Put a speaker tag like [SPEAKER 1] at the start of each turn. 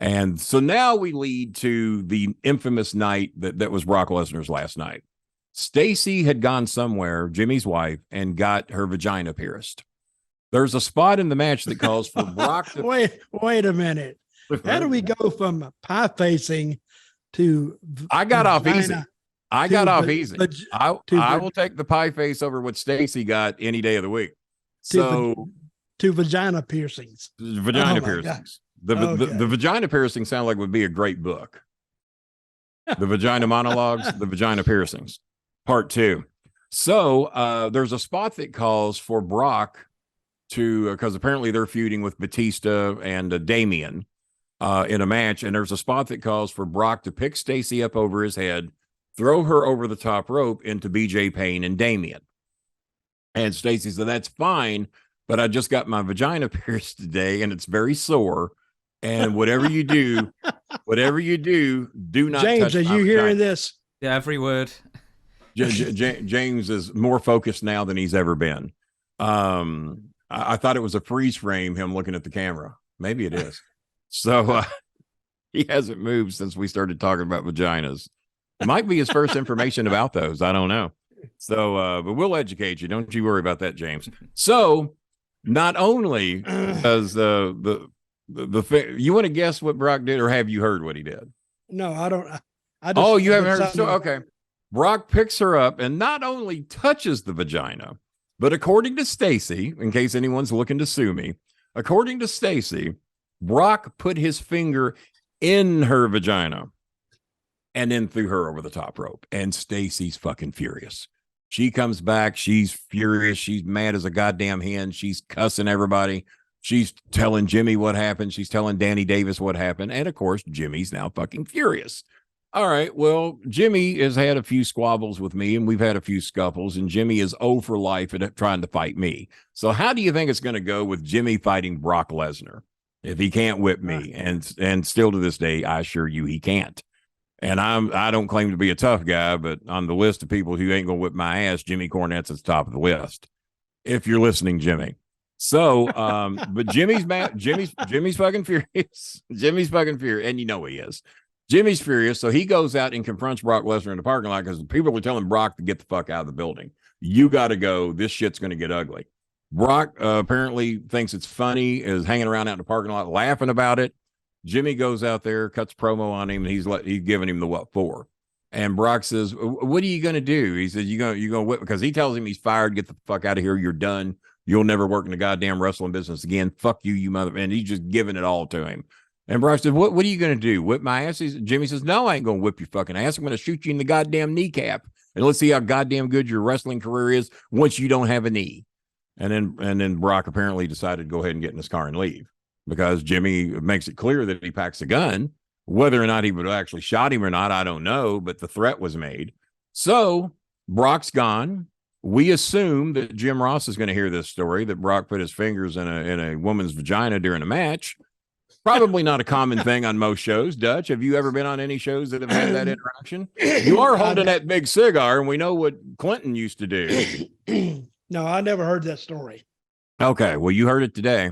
[SPEAKER 1] And so now we lead to the infamous night that was Brock Lesnar's last night. Stacy had gone somewhere, Jimmy's wife, and got her vagina pierced. There's a spot in the match that calls for Brock to...
[SPEAKER 2] Wait a minute. How do we go from pie facing to
[SPEAKER 1] I got off easy. I will take the pie face over what Stacy got any day of the week. So
[SPEAKER 2] to vagina piercings.
[SPEAKER 1] Vagina piercings. The vagina piercing sound like would be a great book. The vagina monologues, the vagina piercings, part 2. So there's a spot that calls for Brock to, because apparently they're feuding with Batista and Damian in a match. And there's a spot that calls for Brock to pick Stacy up over his head, throw her over the top rope into BJ Payne and Damian. And Stacy said, that's fine, but I just got my vagina pierced today and it's very sore. And whatever you do, do not
[SPEAKER 2] James,
[SPEAKER 1] touch
[SPEAKER 2] are you hearing this?
[SPEAKER 3] Yeah, every word.
[SPEAKER 1] James is more focused now than he's ever been. I thought it was a freeze frame, him looking at the camera. Maybe it is. So he hasn't moved since we started talking about vaginas. It might be his first information about those. I don't know. So, but we'll educate you. Don't you worry about that, James. So not only does you want to guess what Brock did, or have you heard what he did?
[SPEAKER 2] No, I don't.
[SPEAKER 1] You haven't heard? So, okay. Brock picks her up and not only touches the vagina, but according to Stacy, in case anyone's looking to sue me, according to Stacy, Brock put his finger in her vagina and then threw her over the top rope. And Stacy's fucking furious. She comes back. She's furious. She's mad as a goddamn hen. She's cussing everybody. She's telling Jimmy what happened. She's telling Danny Davis what happened. And of course, Jimmy's now fucking furious. All right. Well, Jimmy has had a few squabbles with me and we've had a few scuffles, and Jimmy is 0 for life at trying to fight me. So how do you think it's going to go with Jimmy fighting Brock Lesnar if he can't whip me? And still to this day, I assure you he can't. And I don't claim to be a tough guy, but on the list of people who ain't going to whip my ass, Jimmy Cornette's at the top of the list. If you're listening, Jimmy. So, but Jimmy's mad. Jimmy's fucking furious. Jimmy's fucking furious. And you know he is. Jimmy's furious. So he goes out and confronts Brock Lesnar in the parking lot because people are telling Brock to get the fuck out of the building. You got to go. This shit's going to get ugly. Brock apparently thinks it's funny, is hanging around out in the parking lot laughing about it. Jimmy goes out there, cuts promo on him, and he's giving him the what for. And Brock says, what are you going to do? He says, you're going to whip, because he tells him he's fired. Get the fuck out of here. You're done. You'll never work in the goddamn wrestling business again. Fuck you, you mother. And he's just giving it all to him. And Brock said, what are you going to do? Whip my ass? Jimmy says, no, I ain't going to whip your fucking ass. I'm going to shoot you in the goddamn kneecap. And let's see how goddamn good your wrestling career is once you don't have a knee. And then Brock apparently decided to go ahead and get in his car and leave, because Jimmy makes it clear that he packs a gun. Whether or not he would have actually shot him or not, I don't know, but the threat was made. So Brock's gone. We assume that Jim Ross is going to hear this story, that Brock put his fingers in a woman's vagina during a match. Probably not a common thing on most shows. Dutch, have you ever been on any shows that have had that interaction? You are holding that big cigar, and we know what Clinton used to do.
[SPEAKER 2] No, I never heard that story.
[SPEAKER 1] Okay, well, you heard it today.